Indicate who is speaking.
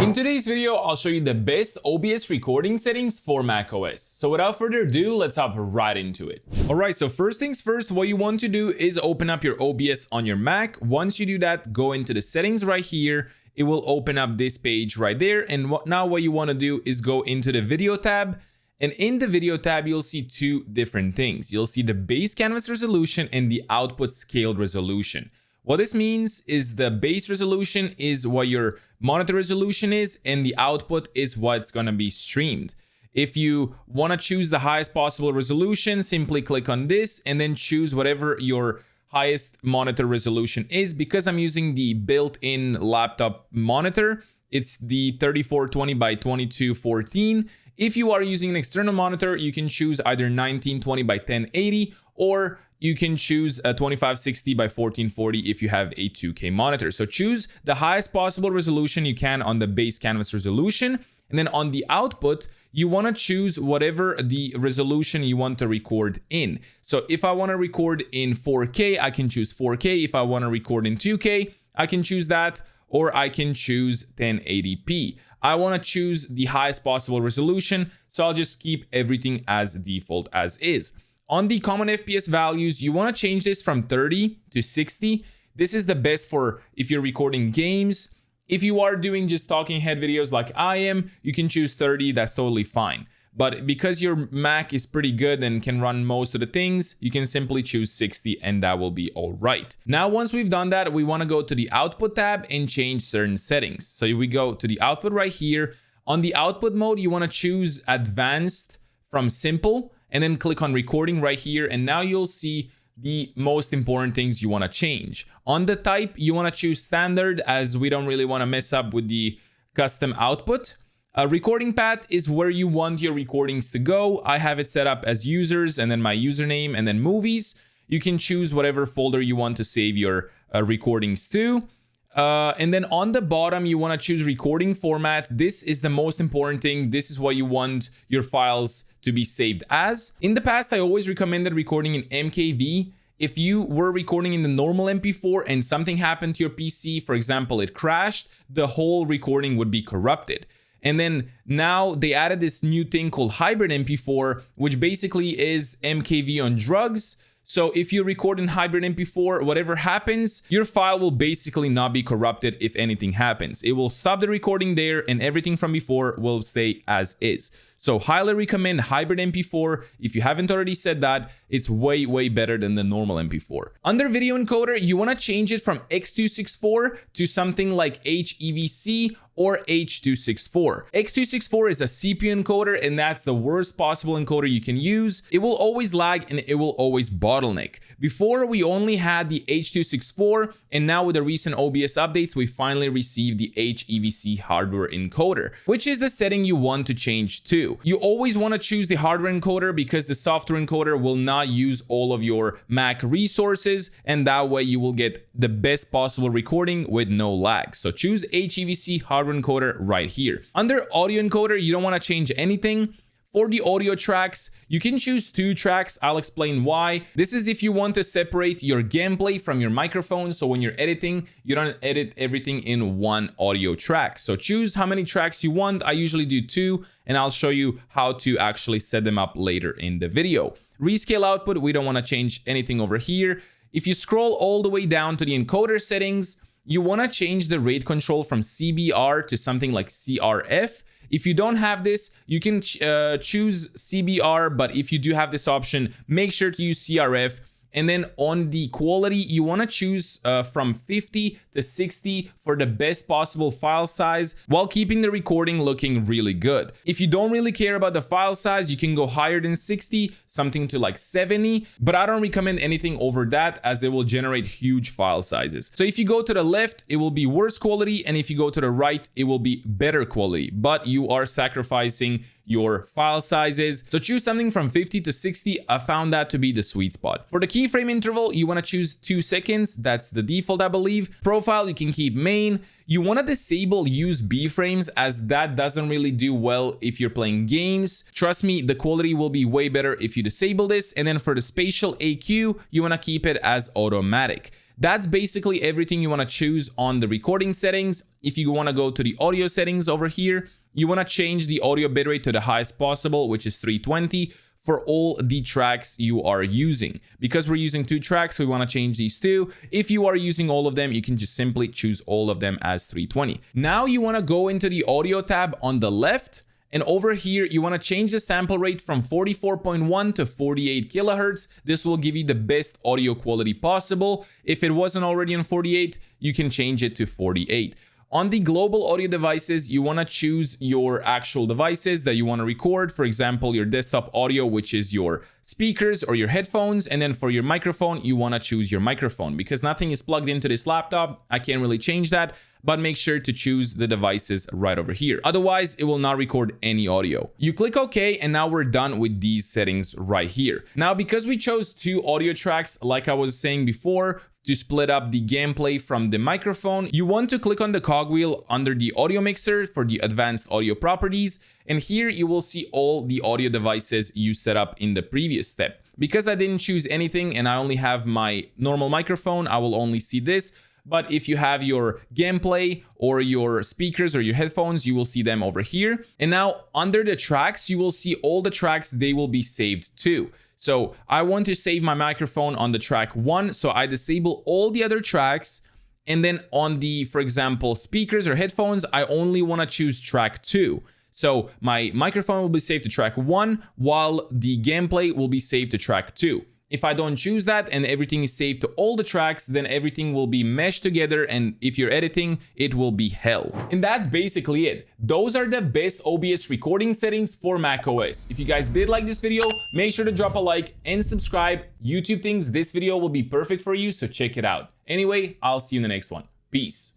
Speaker 1: In today's video, I'll show you the best OBS recording settings for macOS. So without further ado, let's hop right into it. Alright, so first things first, what you want to do is open up your OBS on your Mac. Once you do that, go into the settings right here. It will open up this page right there. And now what you want to do is go into the video tab. And in the video tab, you'll see two different things. You'll see the base canvas resolution and the output scaled resolution. What this means is the base resolution is what your monitor resolution is, and the output is what's going to be streamed. If you want to choose the highest possible resolution, simply click on this and then choose whatever your highest monitor resolution is. Because I'm using the built-in laptop monitor, it's the 3420 by 2214. If you are using an external monitor, you can choose either 1920 by 1080 or you can choose a 2560 by 1440 if you have a 2K monitor. So choose the highest possible resolution you can on the base canvas resolution. And then on the output, you want to choose whatever the resolution you want to record in. So if I want to record in 4K, I can choose 4K. If I want to record in 2K, I can choose that, or I can choose 1080p. I want to choose the highest possible resolution, so I'll just keep everything as default as is. On the common FPS values, you want to change this from 30 to 60. This is the best for if you're recording games. If you are doing just talking head videos like I am, you can choose 30, that's totally fine. But because your Mac is pretty good and can run most of the things, you can simply choose 60 and that will be all right. Now, once we've done that, we want to go to the output tab and change certain settings. So we go to the output right here. On the output mode, you want to choose advanced from simple and then click on recording right here. And now you'll see the most important things you want to change. On the type, you want to choose standard, as we don't really want to mess up with the custom output. Recording path is where you want your recordings to go. I have it set up as users and then my username and then movies. You can choose whatever folder you want to save your recordings to. And then on the bottom, you want to choose recording format. This is the most important thing. This is what you want your files to be saved as. In the past, I always recommended recording in MKV. If you were recording in the normal MP4 and something happened to your PC, for example, it crashed, the whole recording would be corrupted. And then now they added this new thing called hybrid MP4, which basically is MKV on drugs. So if you record in hybrid MP4, whatever happens, your file will basically not be corrupted if anything happens. It will stop the recording there and everything from before will stay as is. So highly recommend hybrid MP4. If you haven't already said that, it's way better than the normal MP4. Under video encoder, you want to change it from X264 to something like HEVC or H264. X264 is a CPU encoder, and that's the worst possible encoder you can use. It will always lag and it will always bottleneck. Before, we only had the H264, and now with the recent OBS updates, we finally received the HEVC hardware encoder, which is the setting you want to change to. You always want to choose the hardware encoder because the software encoder will not use all of your Mac resources, and that way you will get the best possible recording with no lag. So choose HEVC hardware encoder right here. Under audio encoder, you don't want to change anything. For the audio tracks, you can choose 2 tracks. I'll explain why. This is if you want to separate your gameplay from your microphone. So when you're editing, you don't edit everything in one audio track. So choose how many tracks you want. I usually do 2, and I'll show you how to actually set them up later in the video. Rescale output, we don't want to change anything over here. If you scroll all the way down to the encoder settings, you want to change the rate control from CBR to something like CRF. If you don't have this, you can choose CBR, but if you do have this option, make sure to use CRF. And then on the quality, you want to choose from 50 to 60 for the best possible file size while keeping the recording looking really good. If you don't really care about the file size, you can go higher than 60, something to like 70, but I don't recommend anything over that as it will generate huge file sizes. So if you go to the left, it will be worse quality, and if you go to the right, it will be better quality, but you are sacrificing your file sizes. So choose something from 50 to 60. I found that to be the sweet spot. For the keyframe interval, you want to choose 2 seconds. That's the default, I believe. Profile, you can keep main. You want to disable use B-frames, as that doesn't really do well if you're playing games. Trust me, the quality will be way better if you disable this. And then for the spatial AQ, you want to keep it as automatic. That's basically everything you want to choose on the recording settings. If you want to go to the audio settings over here, you want to change the audio bitrate to the highest possible, which is 320 for all the tracks you are using. Because we're using 2 tracks, we want to change these 2. If you are using all of them, you can just simply choose all of them as 320. Now you want to go into the audio tab on the left, and over here, you want to change the sample rate from 44.1 to 48 kilohertz. This will give you the best audio quality possible. If it wasn't already on 48, you can change it to 48. On the global audio devices, you want to choose your actual devices that you want to record. For example, your desktop audio, which is your speakers or your headphones. And then for your microphone, you want to choose your microphone because nothing is plugged into this laptop. I can't really change that, but make sure to choose the devices right over here. Otherwise, it will not record any audio. You click OK, and now we're done with these settings right here. Now, because we chose 2 audio tracks, like I was saying before, to split up the gameplay from the microphone, you want to click on the cogwheel under the audio mixer for the advanced audio properties. And here you will see all the audio devices you set up in the previous step. Because I didn't choose anything and I only have my normal microphone, I will only see this. But if you have your gameplay or your speakers or your headphones, you will see them over here. And now under the tracks, you will see all the tracks they will be saved to. So I want to save my microphone on the track 1. So I disable all the other tracks. And then on the, for example, speakers or headphones, I only want to choose track 2. So my microphone will be saved to track 1 while the gameplay will be saved to track 2. If I don't choose that and everything is saved to all the tracks, then everything will be meshed together, and if you're editing, it will be hell. And that's basically it. Those are the best OBS recording settings for macOS. If you guys did like this video, make sure to drop a like and subscribe. YouTube thinks this video will be perfect for you, so check it out. Anyway, I'll see you in the next one. Peace.